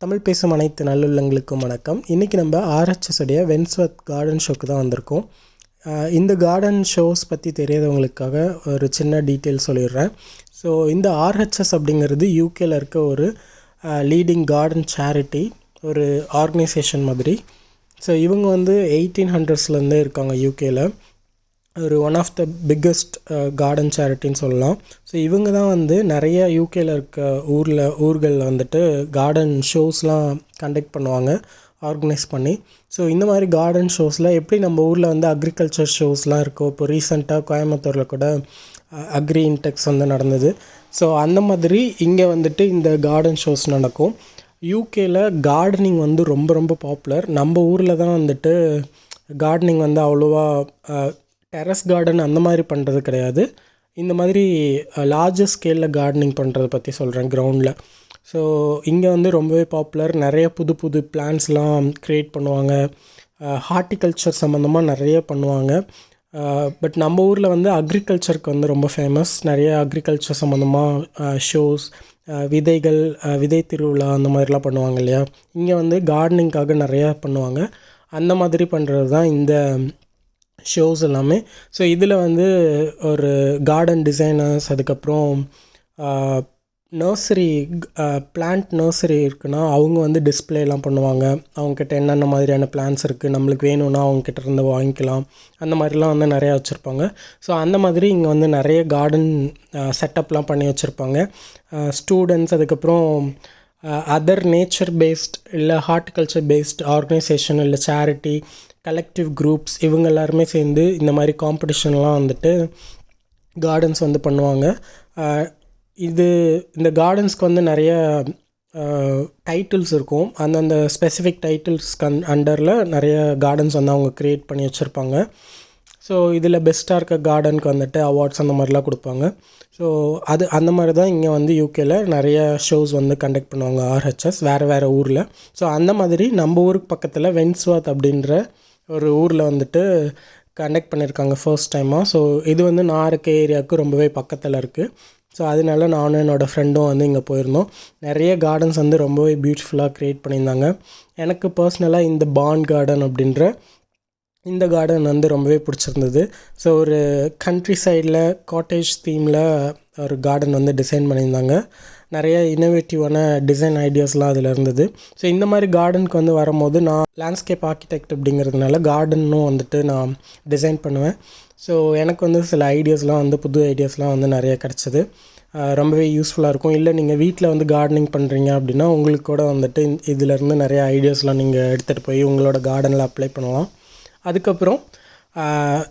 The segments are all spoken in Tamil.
தமிழ் பேசும் அனைத்து நல்லுள்ளங்களுக்கும் வணக்கம். இன்றைக்கி நம்ம ஆர்ஹெச்எஸ் உடைய வென்ஸ்வர்த் கார்டன் ஷோக்கு தான் வந்திருக்கோம். இந்த கார்டன் ஷோஸ் பற்றி தெரியாதவங்களுக்காக ஒரு சின்ன டீட்டெயில் சொல்லிடுறேன். ஸோ இந்த ஆர்ஹெச்எஸ் அப்படிங்கிறது யூகேல இருக்க ஒரு லீடிங் கார்டன் சேரிட்டி, ஒரு ஆர்கனைசேஷன் மாதிரி. ஸோ இவங்க 1800ஸ்லேருந்தே இருக்காங்க யூகேல. ஒரு one of the biggest garden சேரிட்டின்னு சொல்லலாம். ஸோ இவங்க தான் நிறைய யூகேல இருக்க ஊர்களில் கார்டன் ஷோஸ்லாம் கண்டக்ட் பண்ணுவாங்க, ஆர்கனைஸ் பண்ணி. ஸோ இந்த மாதிரி கார்டன் ஷோஸில் எப்படி நம்ம ஊரில் அக்ரிகல்ச்சர் ஷோஸ்லாம் இருக்கும். இப்போ ரீசெண்டாக கோயம்புத்தூரில் கூட அக்ரி இன்டெக்ஸ் நடந்தது. ஸோ அந்த மாதிரி இங்கே இந்த கார்டன் ஷோஸ் நடக்கும். யூகேல கார்டனிங் ரொம்ப ரொம்ப பாப்புலர். நம்ம ஊரில் தான் கார்டனிங் அவ்வளோவா டெரஸ் கார்டன் அந்த மாதிரி பண்ணுறது கிடையாது. இந்த மாதிரி லார்ஜர் ஸ்கேலில் கார்டனிங் பண்ணுறதை பற்றி சொல்கிறேன், கிரவுண்டில். ஸோ இங்கே ரொம்பவே பாப்புலர். நிறைய புது புது பிளான்ஸ்லாம் க்ரியேட் பண்ணுவாங்க. ஹார்ட்டிகல்ச்சர் சம்மந்தமாக நிறைய பண்ணுவாங்க. பட் நம்ம ஊரில் அக்ரிகல்ச்சருக்கு ரொம்ப ஃபேமஸ். நிறைய அக்ரிகல்ச்சர் சம்மந்தமாக ஷோஸ், விதைகள், விதை திருவிழா அந்த மாதிரிலாம் பண்ணுவாங்க இல்லையா. இங்கே கார்டனிங்காக நிறையா பண்ணுவாங்க. அந்த மாதிரி பண்ணுறது தான் இந்த ஷோஸ் எல்லாமே. ஸோ இதில் ஒரு கார்டன் டிசைனர்ஸ், அதுக்கப்புறம் நர்சரி, பிளான்ட் நர்சரி இருக்குன்னா அவங்க டிஸ்பிளேலாம் பண்ணுவாங்க. அவங்கக்கிட்ட என்னென்ன மாதிரியான பிளான்ஸ் இருக்குது, நம்மளுக்கு வேணும்னா அவங்கக்கிட்ட இருந்து வாங்கிக்கலாம். அந்த மாதிரிலாம் நிறையா வச்சுருப்பாங்க. ஸோ அந்த மாதிரி இங்கே நிறைய கார்டன் செட்டப்லாம் பண்ணி வச்சுருப்பாங்க. ஸ்டூடெண்ட்ஸ், அதுக்கப்புறம் அதர் நேச்சர் பேஸ்ட் இல்லை ஹார்ட்டிகல்ச்சர் பேஸ்ட் ஆர்கனைசேஷன் இல்லை சேரிட்டி, கலெக்டிவ் குரூப்ஸ், இவங்க எல்லாருமே சேர்ந்து இந்த மாதிரி காம்படிஷன்லாம் கார்டன்ஸ் பண்ணுவாங்க. இந்த கார்டன்ஸ்க்கு நிறைய டைட்டில்ஸ் இருக்கும். அந்தந்த ஸ்பெசிஃபிக் டைட்டில்ஸ்க்கு அண்டரில் நிறைய கார்டன்ஸ் அவங்க க்ரியேட் பண்ணி வச்சுருப்பாங்க. ஸோ இதில் பெஸ்ட்டாக இருக்க கார்டனுக்கு அவார்ட்ஸ் அந்த மாதிரிலாம் கொடுப்பாங்க. ஸோ அந்த மாதிரி தான் இங்கே யூகேல நிறைய ஷோஸ் கண்டக்ட் பண்ணுவாங்க ஆர்ஹெச்எஸ் வேறு ஊரில். ஸோ அந்த மாதிரி நம்ம ஊருக்கு பக்கத்தில் வென்ஸ்வர்த் அப்படின்ற ஒரு ஊரில் கண்டக்ட் பண்ணியிருக்காங்க ஃபர்ஸ்ட் டைமாக. ஸோ இது நான் இருக்க ஏரியாவுக்கு ரொம்பவே பக்கத்தில் இருக்குது. ஸோ அதனால நானும் என்னோடய ஃப்ரெண்டும் இங்கே போயிருந்தோம். நிறைய கார்டன்ஸ் ரொம்பவே பியூட்டிஃபுல்லாக க்ரியேட் பண்ணியிருந்தாங்க. எனக்கு பர்சனலாக இந்த பாண்ட் கார்டன் அப்படின்ற இந்த கார்டன் ரொம்பவே பிடிச்சிருந்தது. ஸோ ஒரு கண்ட்ரி சைடில் காட்டேஜ் தீமில் ஒரு கார்டன் டிசைன் பண்ணியிருந்தாங்க. நிறைய இன்னோவேட்டிவான டிசைன் ஐடியாஸ்லாம் அதில் இருந்தது. ஸோ இந்த மாதிரி கார்டனுக்கு வரும்போது நான் லேண்ட்ஸ்கேப் ஆர்கிடெக்ட் அப்படிங்கிறதுனால கார்டனும் நான் டிசைன் பண்ணுவேன். ஸோ எனக்கு சில ஐடியாஸ்லாம் புது ஐடியாஸ்லாம் நிறைய கிடச்சிது. ரொம்பவே யூஸ்ஃபுல்லாக இருக்கும். இல்லை நீங்கள் வீட்டில் கார்டனிங் பண்ணுறீங்க அப்படின்னா உங்களுக்கு கூட இதிலேருந்து நிறைய ஐடியாஸ்லாம் நீங்கள் எடுத்துகிட்டு போய் உங்களோட கார்டனில் அப்ளை பண்ணலாம். அதுக்கப்புறம்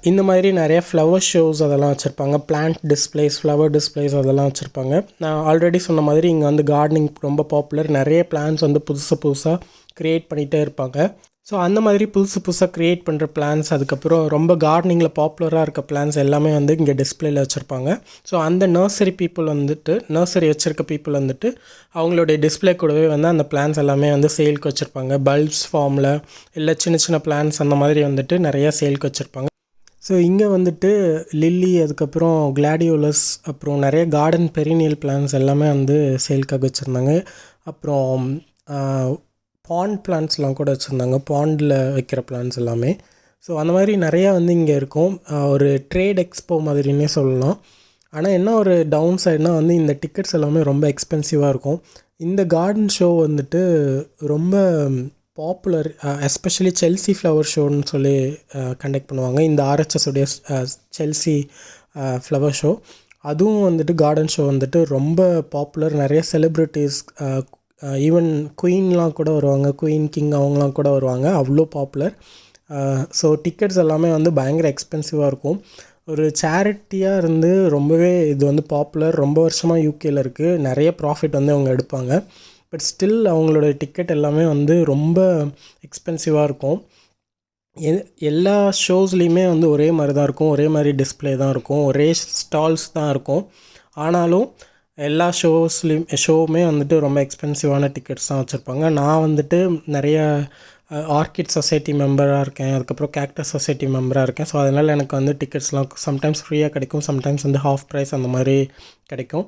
இந்த மாதிரி நிறைய ஃப்ளவர் ஷோஸ் அதெல்லாம் வச்சுருப்பாங்க. பிளான்ட் டிஸ்பிளேஸ், ஃப்ளவர் டிஸ்பிளேஸ் அதெல்லாம் வச்சுருப்பாங்க. நான் ஆல்ரெடி சொன்ன மாதிரி இங்கே கார்டனிங் ரொம்ப பாப்புலர். நிறைய பிளான்ஸ் புதுசாக க்ரியேட் பண்ணிகிட்டே இருப்பாங்க. ஸோ அந்த மாதிரி புதுசாக க்ரியேட் பண்ணுற பிளான்ஸ், அதுக்கப்புறம் ரொம்ப கார்டனிங்கில் பாப்புலராக இருக்க பிளான்ஸ் எல்லாமே இங்கே டிஸ்பிளேயில் வச்சுருப்பாங்க. ஸோ அந்த நர்சரி பீப்புள் நர்சரி வச்சுருக்க பீப்புள் அவங்களுடைய டிஸ்பிளே கூடவே அந்த பிளான்ஸ் எல்லாமே சேலுக்கு வச்சுருப்பாங்க. பல்ப்ஸ் ஃபார்மில் இல்லை சின்ன சின்ன பிளான்ஸ் அந்த மாதிரி நிறையா சேலுக்கு வச்சுருப்பாங்க. ஸோ இங்கே லில்லி, அதுக்கப்புறம் கிளாடியோலஸ், அப்புறம் நிறைய கார்டன் பெரினியல் பிளான்ஸ் எல்லாமே சேலுக்காக வச்சுருந்தாங்க. அப்புறம் பாண்ட் பிளான்ட்ஸ்லாம் கூட வச்சுருந்தாங்க, பாண்டில் வைக்கிற பிளான்ஸ் எல்லாமே. ஸோ அந்த மாதிரி நிறையா இங்கே இருக்கும். ஒரு ட்ரேட் எக்ஸ்போ மாதிரின்னே சொல்லலாம். ஆனால் என்ன ஒரு டவுன் சைடுனா இந்த டிக்கெட்ஸ் எல்லாமே ரொம்ப எக்ஸ்பென்சிவாக இருக்கும். இந்த கார்டன் ஷோ ரொம்ப பாப்புலர். எஸ்பெஷலி செல்சி ஃப்ளவர் ஷோன்னு சொல்லி கண்டக்ட் பண்ணுவாங்க. இந்த ஆர்ஹெச்எஸ் உடைய செல்சி ஃப்ளவர் ஷோ, அதுவும் கார்டன் ஷோ ரொம்ப பாப்புலர். நிறைய செலிப்ரிட்டிஸ், ஈவன் குயின்லாம் கூட வருவாங்க, குயின் கிங் அவங்களாம் கூட வருவாங்க. அவ்வளோ பாப்புலர். ஸோ டிக்கெட்ஸ் எல்லாமே பயங்கர எக்ஸ்பென்சிவாக இருக்கும். ஒரு சேரிட்டியாக ரொம்பவே இது பாப்புலர். ரொம்ப வருஷமாக யூகேல இருக்குது. நிறைய ப்ராஃபிட் அவங்க எடுப்பாங்க. பட் ஸ்டில் அவங்களோட டிக்கெட் எல்லாமே ரொம்ப எக்ஸ்பென்சிவாக இருக்கும். எல்லா ஷோஸ்லேயுமே ஒரே மாதிரி தான் இருக்கும், ஒரே மாதிரி டிஸ்பிளே தான் இருக்கும், ஒரே ஸ்டால்ஸ் தான் இருக்கும். ஆனாலும் எல்லா ஷோவுமே ரொம்ப எக்ஸ்பென்சிவான டிக்கெட்ஸ் தான் வச்சுருப்பாங்க. நான் நிறைய ஆர்கிட் சொசைட்டி மெம்பராக இருக்கேன், அதுக்கப்புறம் கேக்டஸ் சொசைட்டி மெம்பராக இருக்கேன். ஸோ அதனால் எனக்கு டிக்கெட்ஸ்லாம் சம்டைம்ஸ் ஃப்ரீயாக கிடைக்கும், சம்டைம்ஸ் ஹாஃப் ப்ரைஸ் அந்த மாதிரி கிடைக்கும்.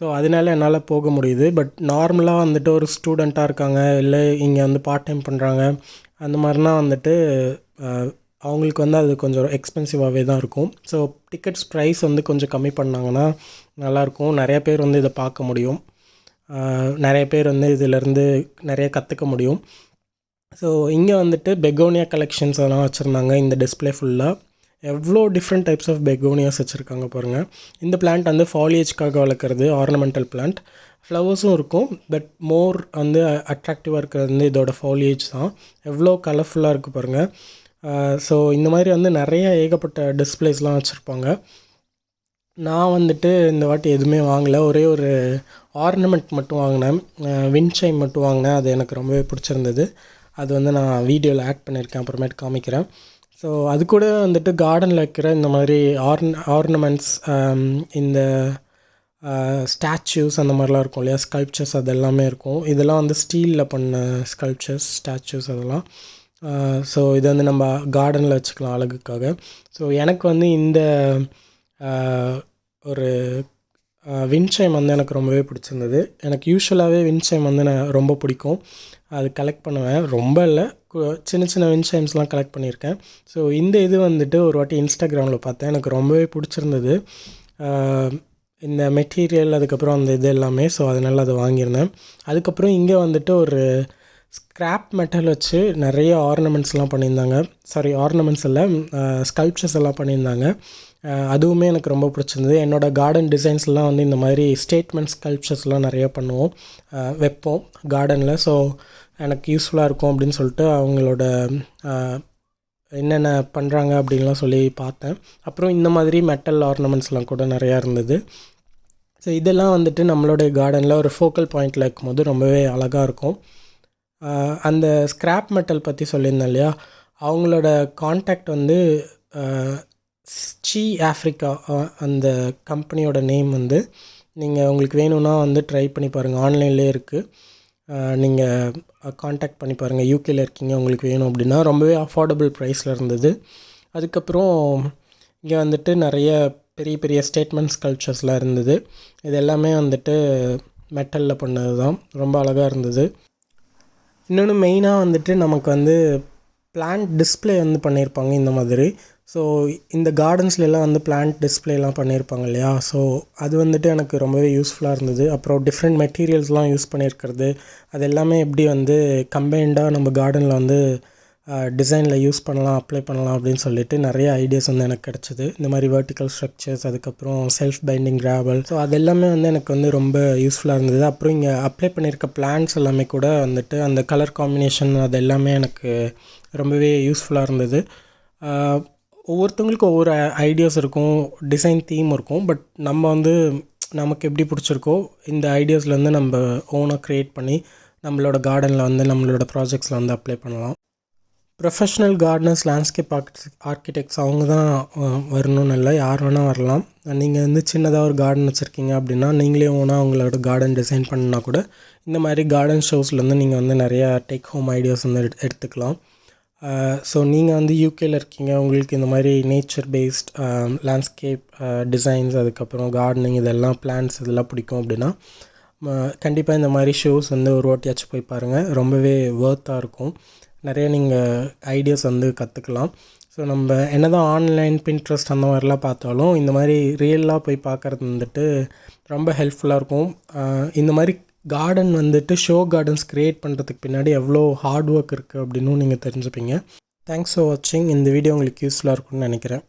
ஸோ அதனால என்னால் போக முடியுது. பட் நார்மலாக வந்துட்டு ஒரு ஸ்டூடெண்ட்டாக இருக்காங்க, இல்லை இங்கே வந்து பார்ட் டைம் பண்ணுறாங்க, அந்த மாதிரினா வந்துட்டு அவங்களுக்கு வந்து அது கொஞ்சம் எக்ஸ்பென்சிவாகவே தான் இருக்கும். ஸோ டிக்கெட்ஸ் ப்ரைஸ் வந்து கொஞ்சம் கம்மி பண்ணாங்கன்னா நல்லாயிருக்கும். நிறைய பேர் வந்து இதை பார்க்க முடியும், நிறைய பேர் வந்து இதிலேருந்து நிறைய கற்றுக்க முடியும். ஸோ இங்கே வந்துட்டு பெகோனியா கலெக்ஷன்ஸ் அதெல்லாம் வச்சுருந்தாங்க. இந்த டிஸ்பிளே ஃபுல்லாக எவ்வளோ டிஃப்ரெண்ட் டைப்ஸ் ஆஃப் பெகோனியாஸ் வச்சுருக்காங்க பாருங்கள். இந்த பிளான்ட் வந்து ஃபாலியேஜ்க்காக வளர்க்குறது, ஆர்னமெண்டல் பிளான்ட். ஃப்ளவர்ஸும் இருக்கும், பட் மோர் வந்து அட்ராக்டிவாக இருக்கிறது வந்து இதோட ஃபாலியேஜ் தான். எவ்வளோ கலர்ஃபுல்லாக இருக்குது பாருங்கள். ஸோ இந்த மாதிரி வந்து நிறைய ஏகப்பட்ட டிஸ்பிளேஸ்லாம் வச்சுருப்பாங்க. நான் வந்துட்டு இந்த வாட்டி எதுவுமே வாங்கலை, ஒரே ஒரு ஆர்னமெண்ட் மட்டும் வாங்கினேன், விண்ட்சைம் மட்டும் வாங்கினேன். அது எனக்கு ரொம்பவே பிடிச்சிருந்தது. அது வந்து நான் வீடியோவில் ஆட் பண்ணியிருக்கேன், அப்புறமேட்டு காமிக்கிறேன். ஸோ அது கூட வந்துட்டு கார்டனில் வைக்கிற இந்த மாதிரி ஆர்னமெண்ட்ஸ், இந்த ஸ்டாச்சூஸ் அந்த மாதிரிலாம் இருக்கும் இல்லையா, ஸ்கல்ப்சர்ஸ் அது எல்லாமே இருக்கும். இதெல்லாம் வந்து ஸ்டீலில் பண்ண ஸ்கல்ப்சர்ஸ், ஸ்டாச்சூஸ் அதெல்லாம். ஸோ இதை வந்து நம்ம கார்டனில் வச்சுக்கலாம் அழகுக்காக. ஸோ எனக்கு வந்து இந்த ஒரு விண்ட்சைம் வந்து எனக்கு ரொம்பவே பிடிச்சிருந்தது. எனக்கு யூஸ்வலாகவே விண்ட்சைம் வந்து நான் ரொம்ப பிடிக்கும், அது கலெக்ட் பண்ணுவேன். ரொம்ப இல்லை, சின்ன சின்ன விண்ட்சைம்ஸ்லாம் கலெக்ட் பண்ணியிருக்கேன். ஸோ இந்த இது வந்துட்டு ஒரு வாட்டி இன்ஸ்டாகிராமில் பார்த்தேன், எனக்கு ரொம்பவே பிடிச்சிருந்தது இந்த மெட்டீரியல், அதுக்கப்புறம் அந்த இது எல்லாமே. ஸோ அதனால் அதை வாங்கியிருந்தேன். அதுக்கப்புறம் இங்கே வந்துட்டு ஒரு ஸ்க்ராப் மெட்டல் வச்சு நிறைய ஆர்னமெண்ட்ஸ்லாம் பண்ணியிருந்தாங்க. சாரி, ஆர்னமெண்ட்ஸ் இல்லை, ஸ்கல்ப்சர்ஸ் எல்லாம் பண்ணியிருந்தாங்க. அதுவுமே எனக்கு ரொம்ப பிடிச்சிருந்தது. என்னோடய கார்டன் டிசைன்ஸ்லாம் வந்து இந்த மாதிரி ஸ்டேட்மெண்ட் ஸ்கல்ப்சர்ஸ்லாம் நிறைய பண்ணுவோம், வைப்போம் கார்டனில். ஸோ எனக்கு யூஸ்ஃபுல்லாக இருக்கும் அப்படின்னு சொல்லிட்டு அவங்களோட என்னென்ன பண்ணுறாங்க அப்படின்லாம் சொல்லி பார்த்தேன். அப்புறம் இந்த மாதிரி மெட்டல் ஆர்னமெண்ட்ஸ்லாம் கூட நிறையா இருந்தது. ஸோ இதெல்லாம் வந்துட்டு நம்மளுடைய கார்டனில் ஒரு ஃபோக்கல் பாயிண்டில் இருக்கும்போது ரொம்பவே அழகாக இருக்கும். அந்த ஸ்க்ராப் மெட்டல் பற்றி சொல்லியிருந்தேன் இல்லையா, அவங்களோட கான்டாக்ட் வந்து சி ஆஃப்ரிக்கா, அந்த கம்பெனியோட நேம் வந்து. நீங்கள் உங்களுக்கு வேணும்னா வந்து ட்ரை பண்ணி பாருங்கள், ஆன்லைன்லேயே இருக்குது. நீங்கள் காண்டாக்ட் பண்ணி பாருங்கள், யூகேயில் இருக்கீங்க, உங்களுக்கு வேணும் அப்படின்னா. ரொம்பவே அஃபோர்டபுள் ப்ரைஸில் இருந்தது. அதுக்கப்புறம் இங்கே வந்துட்டு நிறைய பெரிய பெரிய ஸ்டேட்மெண்ட் ஸ்கல்ப்சர்ஸ்லாம் இருந்தது. இது எல்லாமே வந்துட்டு மெட்டலில் பண்ணது தான், ரொம்ப அழகாக இருந்தது. இன்னொன்று மெயினாக வந்துட்டு நமக்கு வந்து பிளான்ட் டிஸ்பிளே வந்து பண்ணியிருப்பாங்க இந்த மாதிரி. ஸோ இந்த கார்டன்ஸ்லாம் வந்து பிளான்ட் டிஸ்பிளேலாம் பண்ணியிருப்பாங்க இல்லையா, ஸோ அது வந்துட்டு எனக்கு ரொம்பவே யூஸ்ஃபுல்லாக இருந்தது. அப்புறம் டிஃப்ரெண்ட் மெட்டீரியல்ஸ்லாம் யூஸ் பண்ணியிருக்கிறது, அது எல்லாமே எப்படி வந்து கம்பைண்டாக நம்ம கார்டனில் வந்து டிசைனில் யூஸ் பண்ணலாம், அப்ளை பண்ணலாம் அப்படின்னு சொல்லிட்டு நிறைய ஐடியாஸ் வந்து எனக்கு கிடச்சிது. இந்த மாதிரி வெர்டிக்கல் ஸ்ட்ரக்சர்ஸ், அதுக்கப்புறம் செல்ஃப் பைண்டிங் கிராவல், ஸோ அது எல்லாமே வந்து எனக்கு வந்து ரொம்ப யூஸ்ஃபுல்லாக இருந்தது. அப்புறம் இங்கே அப்ளை பண்ணியிருக்க பிளான்ட்ஸ் எல்லாமே கூட வந்துட்டு அந்த கலர் காம்பினேஷன் அது எல்லாமே எனக்கு ரொம்பவே யூஸ்ஃபுல்லாக இருந்தது. ஒவ்வொருத்தவங்களுக்கும் ஒவ்வொரு ஐடியாஸ் இருக்கும், டிசைன் தீம் இருக்கும். பட் நம்ம வந்து நமக்கு எப்படி பிடிச்சிருக்கோ இந்த ஐடியாஸ்லேருந்து நம்ம ஓனாக க்ரியேட் பண்ணி நம்மளோட கார்டனில் வந்து நம்மளோட ப்ராஜெக்ட்ஸில் வந்து அப்ளை பண்ணலாம். ப்ரொஃபஷ்னல் கார்டனர்ஸ், லேண்ட்ஸ்கேப் ஆர்கிடெக்ட்ஸ் அவங்க தான் வரணும்னு இல்லை, யார் வேணால் வரலாம். நீங்கள் வந்து சின்னதாக ஒரு கார்டன் வச்சுருக்கீங்க அப்படின்னா நீங்களே ஓனாக உங்களோட கார்டன் டிசைன் பண்ணால் கூட இந்த மாதிரி கார்டன் ஷோஸ்லேருந்து நீங்கள் வந்து நிறையா டேக் ஹோம் ஐடியாஸ் வந்து எடுத்துக்கலாம். ஸோ நீங்கள் வந்து யூகேயில் இருக்கீங்க, உங்களுக்கு இந்த மாதிரி நேச்சர் பேஸ்ட் லேண்ட்ஸ்கேப் டிசைன்ஸ், அதுக்கப்புறம் கார்டனிங், இதெல்லாம் பிளான்ட்ஸ் இதெல்லாம் பிடிக்கும் அப்படின்னா கண்டிப்பாக இந்த மாதிரி ஷோஸ் வந்து ஒரு வாட்டியாச்சும் போய் பாருங்கள். ரொம்பவே ஒர்த்தாக இருக்கும், நிறைய நீங்கள் ஐடியாஸ் வந்து கற்றுக்கலாம். ஸோ நம்ம என்ன தான் ஆன்லைன் பின்ட்ரெஸ்ட் அந்த மாதிரிலாம் பார்த்தாலும் இந்த மாதிரி ரியலாக போய் பார்க்குறது வந்துட்டு ரொம்ப ஹெல்ப்ஃபுல்லாக இருக்கும். இந்த மாதிரி கார்டன் வந்துட்டு ஷோ கார்டன்ஸ் க்ரியேட் பண்ணுறதுக்கு பின்னாடி எவ்வளோ ஹார்ட் ஒர்க் இருக்குது அப்படின்னு நீங்கள் தெரிஞ்சுப்பீங்க. தேங்க்ஸ் ஃபார் வாட்சிங். இந்த வீடியோ உங்களுக்கு யூஸ்ஃபுல்லாக இருக்கும்னு நினைக்கிறேன்.